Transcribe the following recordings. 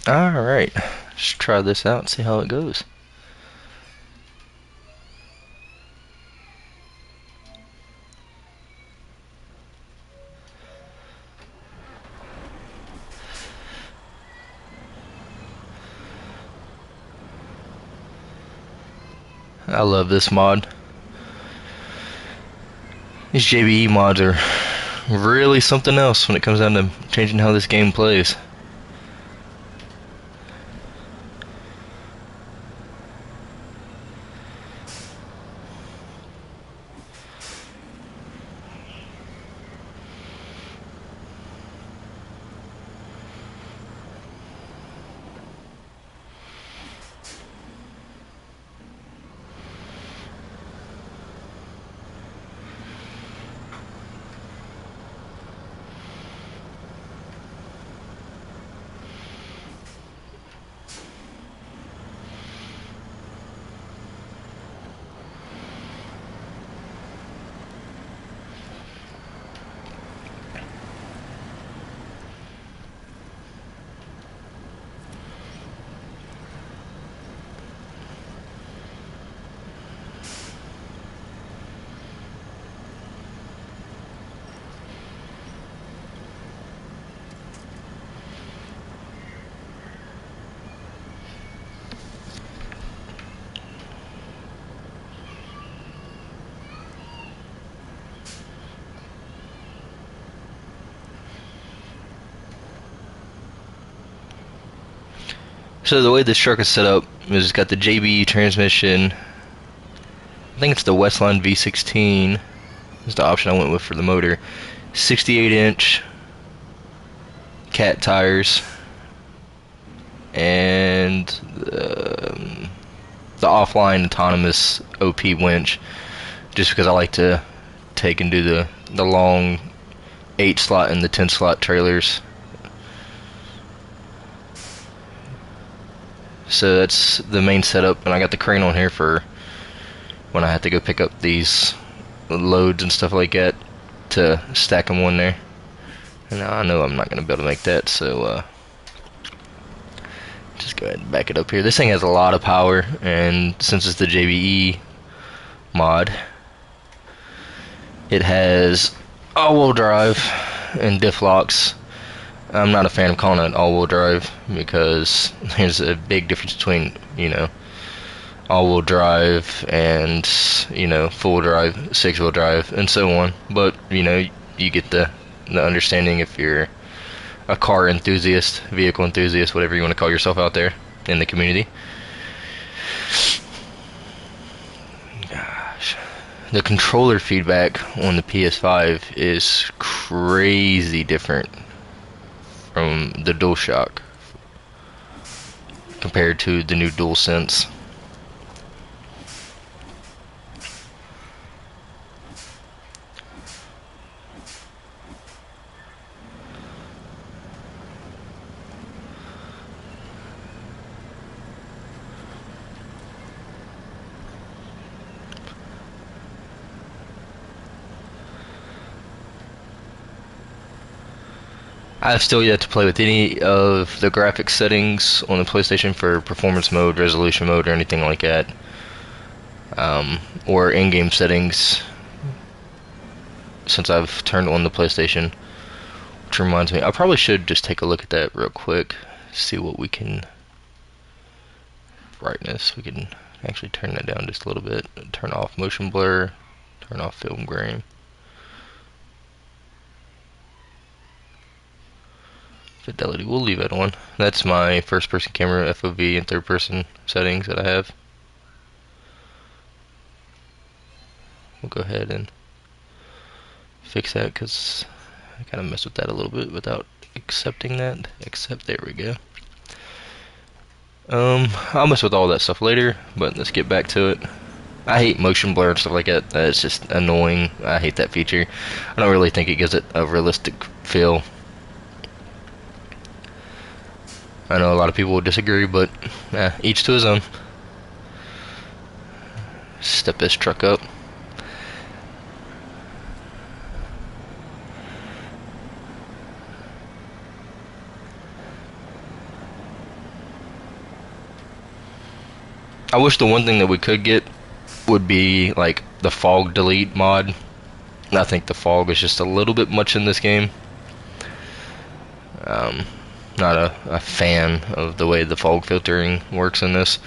Alright, let's try this out and see how it goes. I love this mod. These JBE mods are really something else when it comes down to changing how this game plays. So the way this truck is set up is it's got the JBE transmission. I think it's the Westline V16 is the option I went with for the motor. 68-inch cat tires and the offline autonomous OP winch, just because I like to take and do the long 8 slot and the 10 slot trailers. So that's the main setup, and I got the crane on here for when I have to go pick up these loads and stuff like that to stack them on there. And I know I'm not going to be able to make that, so just go ahead and back it up here. This thing has a lot of power, and since it's the JBE mod, it has all-wheel drive and diff locks. I'm not a fan of calling it all-wheel drive because there's a big difference between, all-wheel drive and, full drive, 6-wheel drive, and so on. But, you get the understanding if you're a car enthusiast, vehicle enthusiast, whatever you want to call yourself out there in the community. Gosh. The controller feedback on the PS5 is crazy different from the DualShock compared to the new DualSense. I've still yet to play with any of the graphics settings on the PlayStation for performance mode, resolution mode, or anything like that. Or in-game settings since I've turned on the PlayStation. Which reminds me, I probably should just take a look at that real quick, see what we can... brightness, we can actually turn that down just a little bit. Turn off motion blur, turn off film grain. Fidelity, we'll leave it on. That's my first person camera, FOV, and third person settings that I have. We'll go ahead and fix that because I kind of messed with that a little bit without accepting that. Except, there we go. I'll mess with all that stuff later, but let's get back to it. I hate motion blur and stuff like that. It's just annoying. I hate that feature. I don't really think it gives it a realistic feel. I know a lot of people would disagree, but each to his own. Step this truck up. wish the one thing that we could get would be like the fog delete mod. I think the fog is just a little bit much in this game. Not a fan of the way the fog filtering works in this.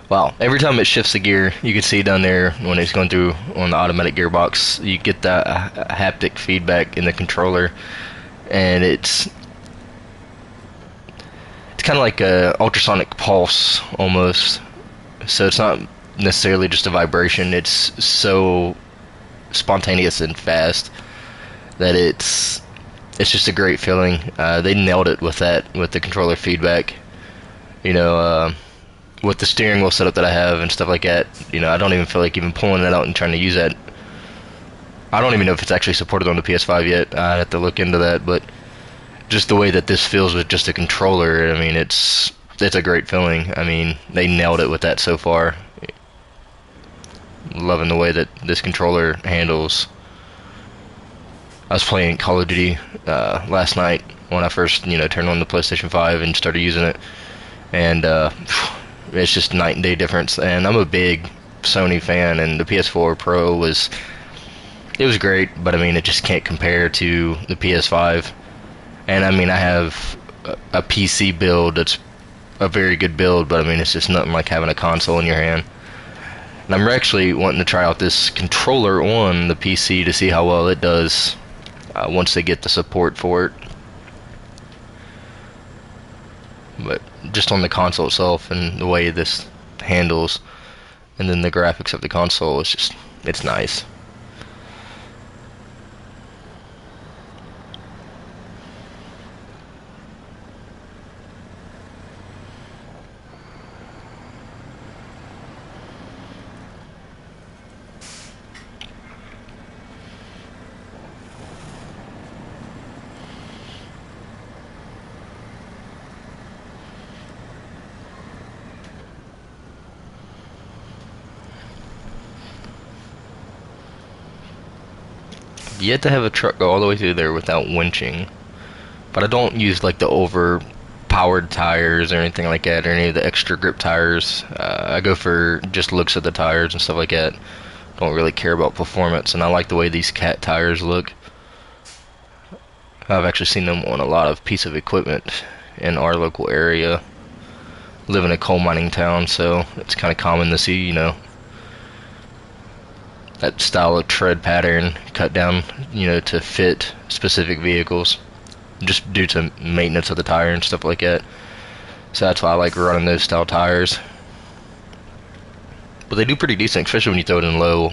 Wow, every time it shifts the gear, you can see down there when it's going through on the automatic gearbox, you get that haptic feedback in the controller, and it's kind of like a ultrasonic pulse almost. So it's not necessarily just a vibration, it's so spontaneous and fast that it's just a great feeling. They nailed it with that, with the controller feedback. You know, with the steering wheel setup that I have and stuff like that, you know, I don't even feel like even pulling it out and trying to use that. I don't even know if it's actually supported on the PS5 yet. I'd have to look into that, but just the way that this feels with just a controller, I mean, it's a great feeling. I mean, they nailed it with that so far. Loving the way that this controller handles. I was playing Call of Duty last night when I first, you know, turned on the PlayStation 5 and started using it, and it's just night and day difference. And I'm a big Sony fan, and the PS4 Pro was great, but I mean, it just can't compare to the PS5. And I mean, I have a PC build that's a very good build, but I mean, it's just nothing like having a console in your hand. And I'm actually wanting to try out this controller on the PC to see how well it does once they get the support for it. But just on the console itself and the way this handles, and then the graphics of the console, it's nice. Yet to have a truck go all the way through there without winching, but I don't use like the overpowered tires or anything like that, or any of the extra grip tires. I go for just looks at the tires and stuff like that. Don't really care about performance, and I like the way these cat tires look. I've actually seen them on a lot of piece of equipment in our local area. Live in a coal mining town, so it's kind of common to see, you know, that style of tread pattern cut down, you know, to fit specific vehicles, just due to maintenance of the tire and stuff like that. So that's why I like running those style tires. But they do pretty decent, especially when you throw it in low,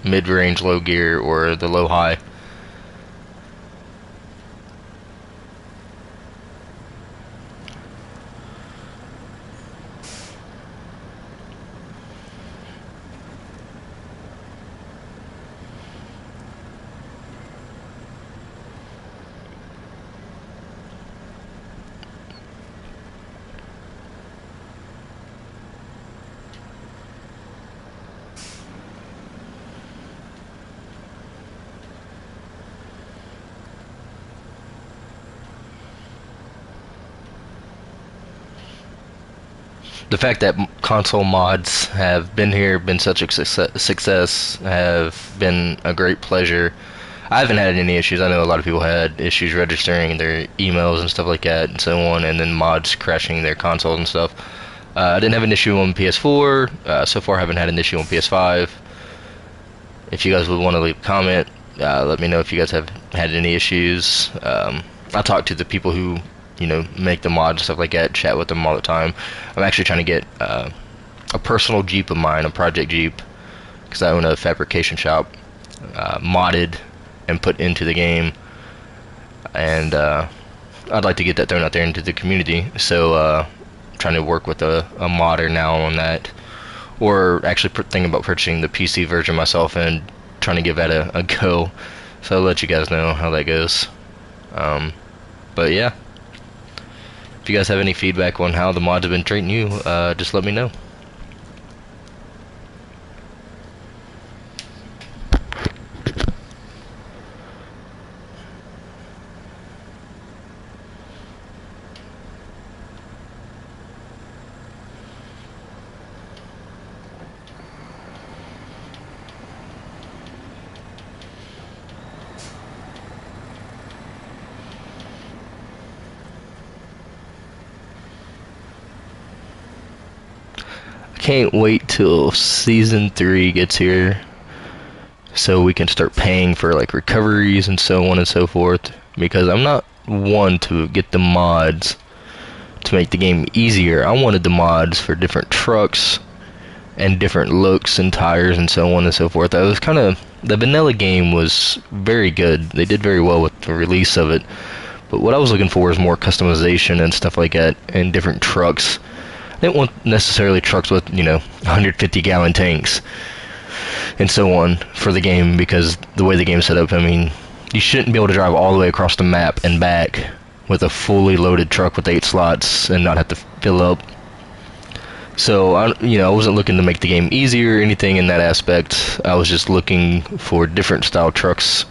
mid-range low gear or the low high. The fact that console mods have been here, been such a success, have been a great pleasure. I haven't had any issues. I know a lot of people had issues registering their emails and stuff like that and so on, and then mods crashing their consoles and stuff. I didn't have an issue on PS4. So far I haven't had an issue on PS5. If you guys would want to leave a comment, let me know if you guys have had any issues. I talk to the people who, you know, make the mods and stuff like that, chat with them all the time. I'm actually trying to get a personal Jeep of mine, a project Jeep, because I own a fabrication shop, modded and put into the game, and I'd like to get that thrown out there into the community. So trying to work with a modder now on that, or actually thinking about purchasing the PC version myself and trying to give that a go. So I'll let you guys know how that goes. But yeah, if you guys have any feedback on how the mods have been treating you, just let me know. Can't wait till season 3 gets here so we can start paying for like recoveries and so on and so forth, because I'm not one to get the mods to make the game easier. I wanted the mods for different trucks and different looks and tires and so on and so forth. I was kind of, the vanilla game was very good. They did very well with the release of it, but what I was looking for is more customization and stuff like that, and different trucks. I didn't want necessarily trucks with, 150-gallon tanks and so on for the game, because the way the game's set up, I mean, you shouldn't be able to drive all the way across the map and back with a fully loaded truck with 8 slots and not have to fill up. So, I wasn't looking to make the game easier or anything in that aspect. I was just looking for different style trucks.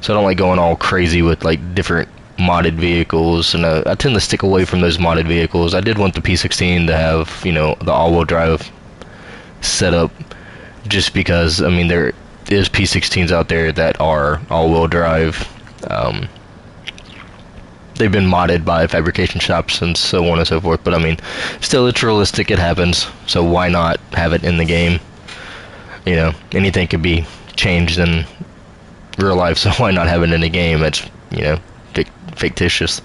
So I don't like going all crazy with, like, different modded vehicles, and I tend to stick away from those modded vehicles. I did want the P16 to have, the all-wheel drive setup, just because, I mean, there is P16s out there that are all-wheel drive. They've been modded by fabrication shops and so on and so forth, but I mean, still, it's realistic, it happens, so why not have it in the game? Anything could be changed in real life, so why not have it in the game? It's, fictitious.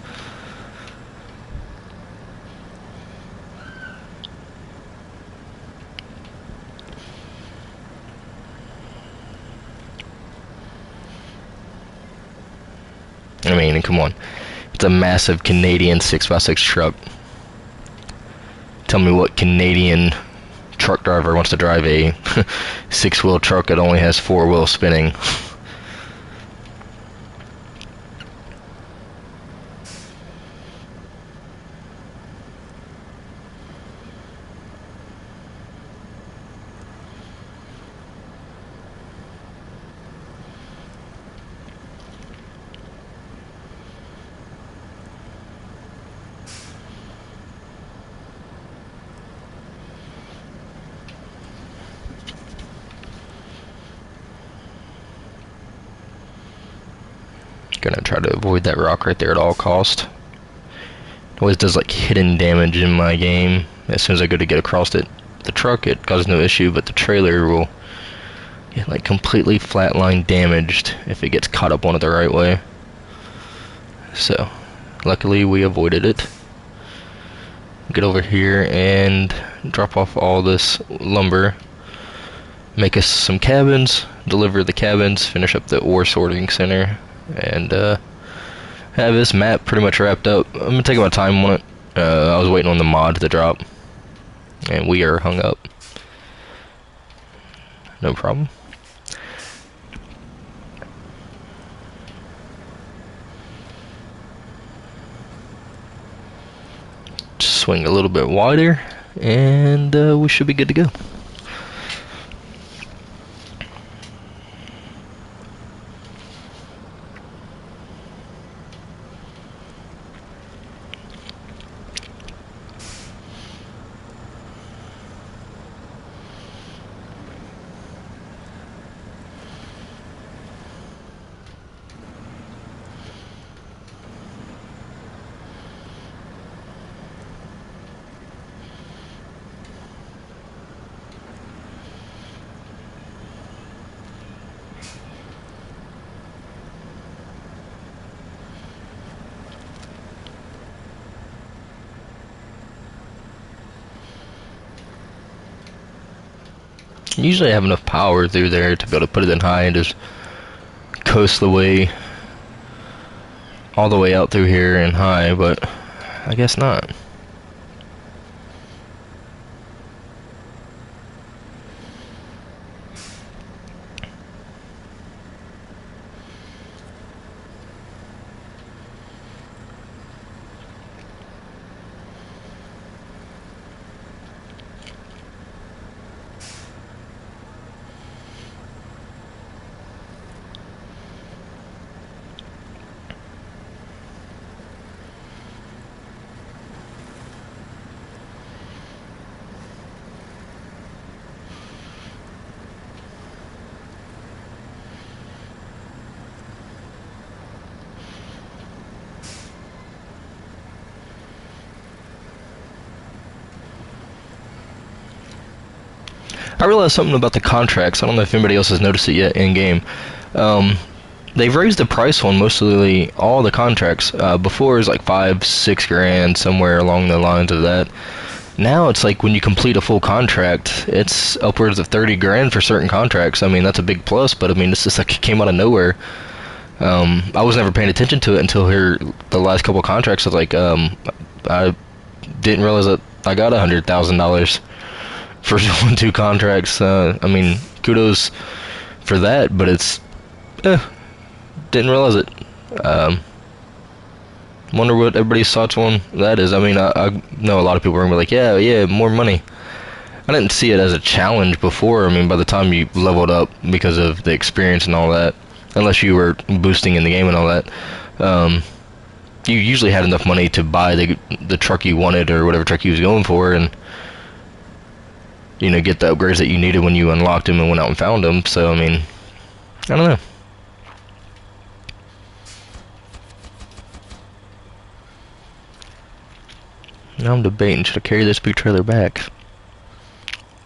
I mean, come on. It's a massive Canadian 6x6 truck. Tell me what Canadian truck driver wants to drive a 6-wheel truck that only has 4 wheels spinning. Gonna try to avoid that rock right there at all cost. It always does like hidden damage in my game. As soon as I go to get across it, the truck, it causes no issue, but the trailer will get like completely flatline damaged if it gets caught up on it the right way. So, luckily we avoided it. Get over here and drop off all this lumber. Make us some cabins, deliver the cabins, finish up the ore sorting center, and have this map pretty much wrapped up. I'm gonna take my time on it. I was waiting on the mod to drop, and we are hung up. No problem. Just swing a little bit wider, and we should be good to go. Usually I have enough power through there to be able to put it in high and just coast the way all the way out through here in high, but I guess not. I realized something about the contracts. I don't know if anybody else has noticed it yet in game. They've raised the price on mostly all the contracts. Before it was like 5-6 grand, somewhere along the lines of that. Now it's like when you complete a full contract, it's upwards of 30 grand for certain contracts. I mean, that's a big plus, but I mean, it's just like it came out of nowhere. I was never paying attention to it until here the last couple of contracts. I was like, I didn't realize that I got $100,000 for doing 2 contracts. I mean, kudos for that, but it's didn't realize it. Wonder what everybody's thoughts on that is. I mean, I know a lot of people are gonna be like, yeah, more money. I didn't see it as a challenge before. I mean, by the time you leveled up because of the experience and all that, unless you were boosting in the game and all that, you usually had enough money to buy the truck you wanted or whatever truck you was going for, and you know, get the upgrades that you needed when you unlocked them and went out and found them. So I mean, I don't know. Now I'm debating, should I carry this big trailer back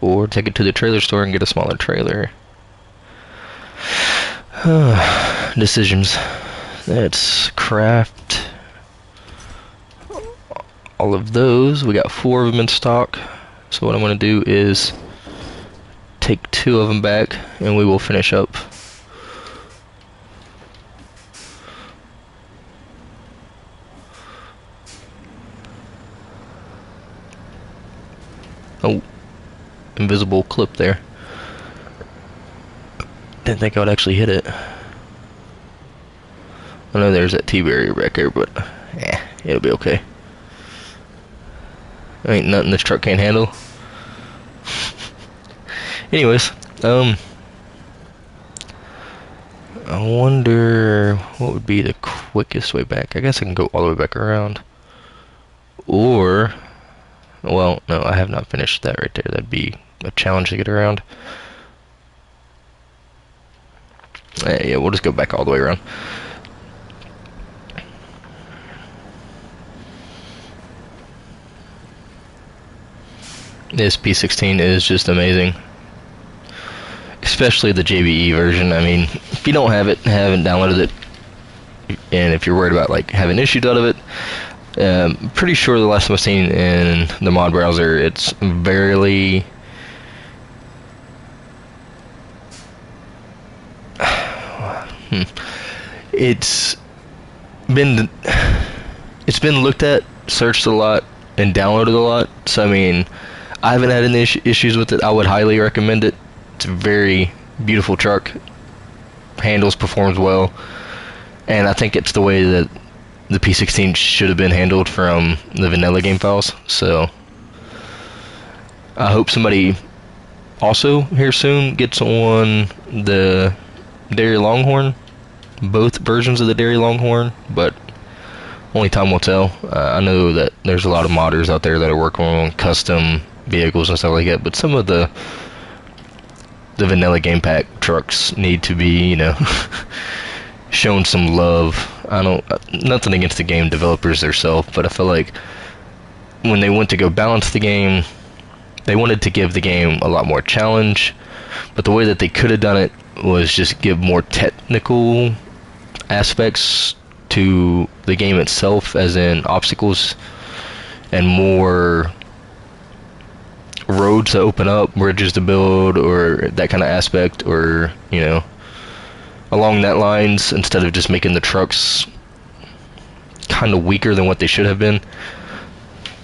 or take it to the trailer store and get a smaller trailer? Decisions. Let's craft all of those. We got 4 of them in stock. So what I'm going to do is take 2 of them back and we will finish up. Oh, invisible clip there. Didn't think I would actually hit it. I know there's that T-barrier back there, but it'll be okay. Ain't nothing this truck can't handle. Anyways, I wonder what would be the quickest way back. I guess I can go all the way back around. Or, well, no, I have not finished that right there. That'd be a challenge to get around. Yeah, we'll just go back all the way around. This P16 is just amazing. Especially the JBE version. I mean, if you don't have it, haven't downloaded it, and if you're worried about like having issues out of it, pretty sure the last time I've seen in the mod browser, it's barely it's been looked at, searched a lot, and downloaded a lot. So I mean, I haven't had any issues with it. I would highly recommend it. It's a very beautiful truck. Handles, performs well, and I think it's the way that the P16 should have been handled from the vanilla game files. So I hope somebody also here soon gets on the Dairy Longhorn, both versions of the Dairy Longhorn, but only time will tell. I know that there's a lot of modders out there that are working on custom vehicles and stuff like that, but some of the vanilla game pack trucks need to be, you know, shown some love. Nothing against the game developers themselves, but I feel like when they went to go balance the game, they wanted to give the game a lot more challenge, but the way that they could have done it was just give more technical aspects to the game itself, as in obstacles, and more roads that open up, bridges to build, or that kind of aspect, or along that lines, instead of just making the trucks kind of weaker than what they should have been.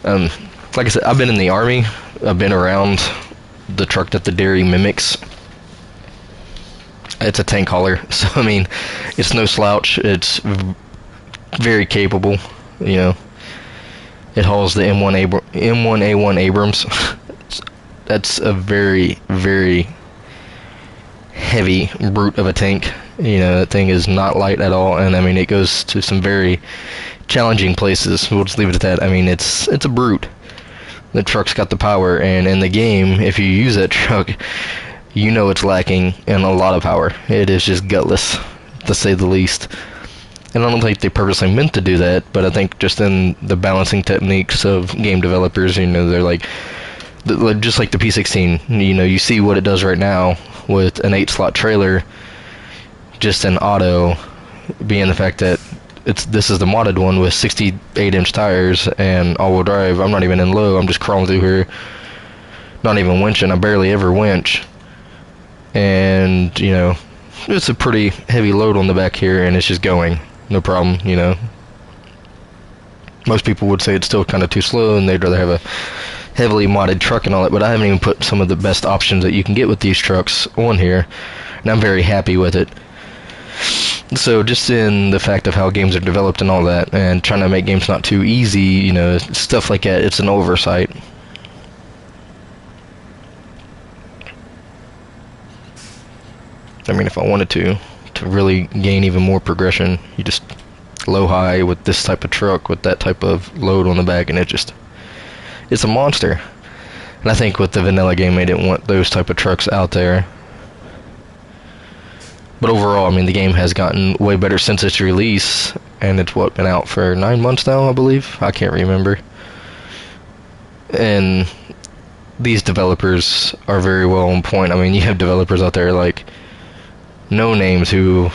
Like I said, I've been in the Army. I've been around the truck that the dairy mimics. It's a tank hauler, so I mean, it's no slouch. It's very capable. It hauls the M1A1 Abrams. That's a very, very heavy brute of a tank. That thing is not light at all, and I mean, it goes to some very challenging places. We'll just leave it at that. I mean, it's a brute. The truck's got the power, and in the game, if you use that truck, it's lacking in a lot of power. It is just gutless, to say the least. And I don't think they purposely meant to do that, but I think just in the balancing techniques of game developers, they're like, just like the P16, you see what it does right now with an 8-slot trailer, just in auto, being the fact that this is the modded one with 68-inch tires and all-wheel drive. I'm not even in low, I'm just crawling through here, not even winching. I barely ever winch. And, it's a pretty heavy load on the back here, and it's just going. No problem, Most people would say it's still kind of too slow, and they'd rather have a heavily modded truck and all that, but I haven't even put some of the best options that you can get with these trucks on here, and I'm very happy with it. So just in the fact of how games are developed and all that, and trying to make games not too easy, stuff like that, it's an oversight. I mean, if I wanted to really gain even more progression, you just low-high with this type of truck, with that type of load on the back, and it's a monster. And I think with the vanilla game, they didn't want those type of trucks out there. But overall, I mean, the game has gotten way better since its release, and it's been out for 9 months now, I believe? I can't remember. And these developers are very well on point. I mean, you have developers out there like No Names who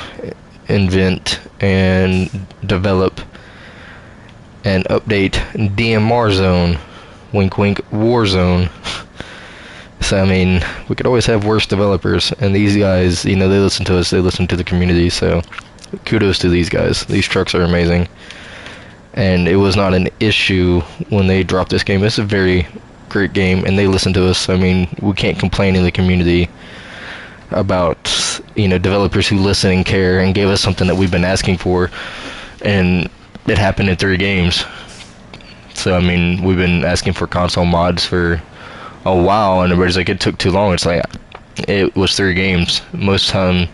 invent and develop and update DMR Zone, wink wink, Warzone. So I mean, we could always have worse developers, and these guys, they listen to us, they listen to the community, so kudos to these guys. These trucks are amazing, and it was not an issue when they dropped this game. It's a very great game, and they listen to us. I mean, we can't complain in the community about developers who listen and care and gave us something that we've been asking for, and it happened in 3 games. So I mean, we've been asking for console mods for a while, and everybody's like, it took too long. It's like, it was 3 games. Most time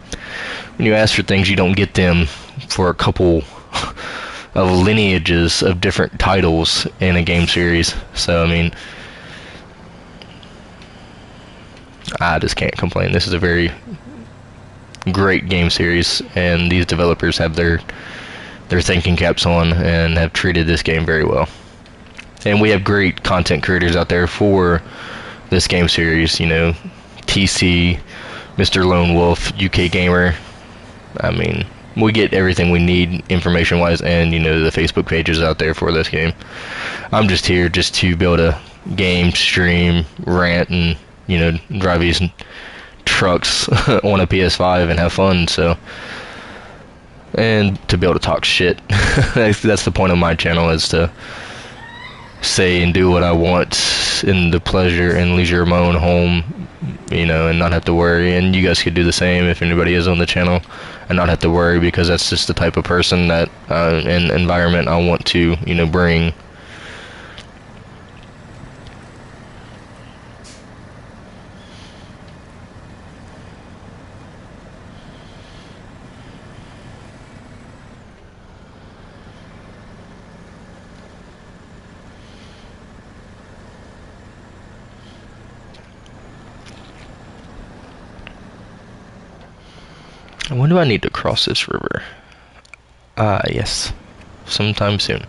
when you ask for things, you don't get them for a couple of lineages of different titles in a game series. So I mean, I just can't complain. This is a very great game series, and these developers have their thinking caps on and have treated this game very well. And we have great content creators out there for this game series, TC, Mr. Lone Wolf, UK Gamer. I mean, we get everything we need information-wise, and, the Facebook pages out there for this game. I'm just here just to build a game, stream, rant, and, drive these trucks on a PS5 and have fun, so. And to be able to talk shit. That's the point of my channel, is to say and do what I want in the pleasure and leisure of my own home, and not have to worry. And you guys could do the same if anybody is on the channel, and not have to worry, because that's just the type of person that and environment I want to bring. When do I need to cross this river? Yes. Sometime soon.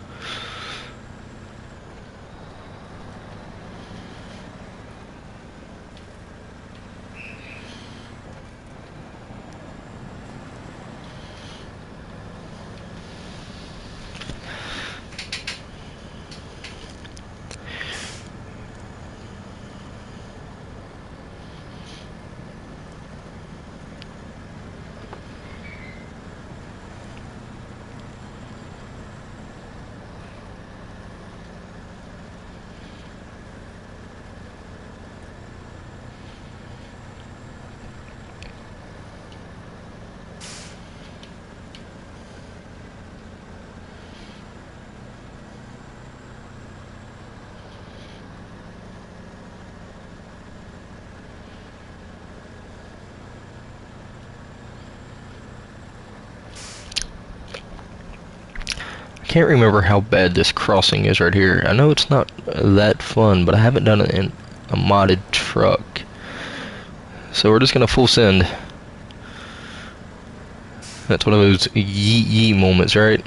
Can't remember how bad this crossing is right here. I know it's not that fun, but I haven't done it in a modded truck. So we're just gonna full send. That's one of those yee moments, right?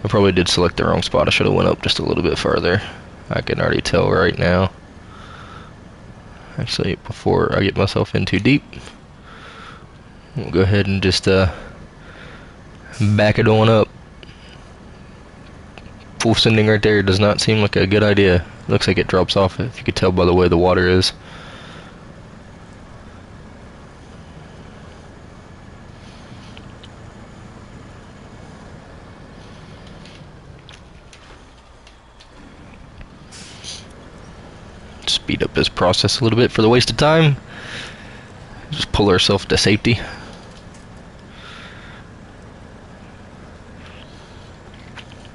I probably did select the wrong spot. I should have went up just a little bit further. I can already tell right now. Actually, before I get myself in too deep, we'll go ahead and just back it on up. Full sending right there does not seem like a good idea. Looks like it drops off, if you could tell by the way the water is. Speed up this process a little bit for the waste of time. Just pull ourselves to safety.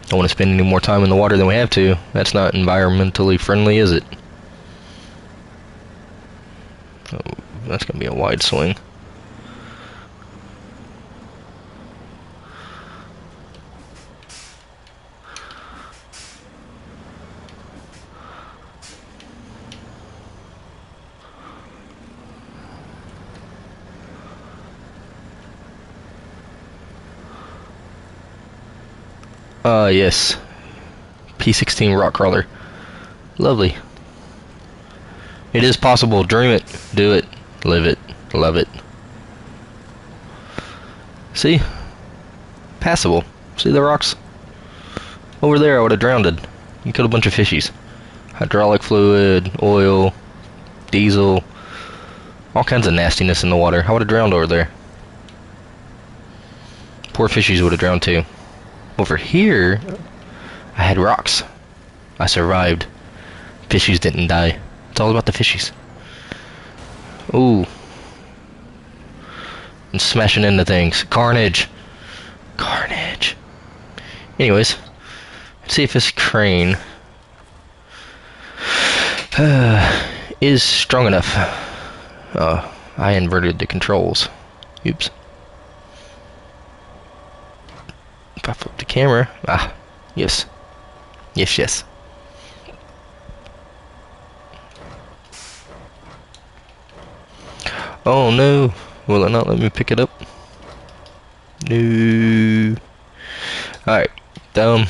Don't want to spend any more time in the water than we have to. That's not environmentally friendly, is it? Oh, that's going to be a wide swing. Yes. P16 rock crawler. Lovely. It is possible. Dream it. Do it. Live it. Love it. See? Passable. See the rocks? Over there I would have drowned. You killed a bunch of fishies. Hydraulic fluid, oil, diesel, all kinds of nastiness in the water. I would have drowned over there. Poor fishies would have drowned too. Over here, I had rocks. I survived. Fishies didn't die. It's all about the fishies. Ooh. And smashing into things. Carnage. Carnage. Anyways, let's see if this crane is strong enough. I inverted the controls. Oops. If I flip the camera, yes. Yes. Oh no, will it not let me pick it up? No. Alright, I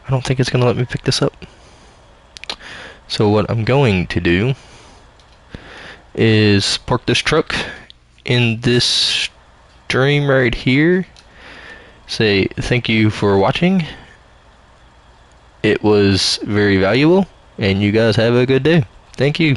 don't think it's gonna let me pick this up. So what I'm going to do is park this truck in this stream right here. Say thank you for watching. It was very valuable, and you guys have a good day. Thank you.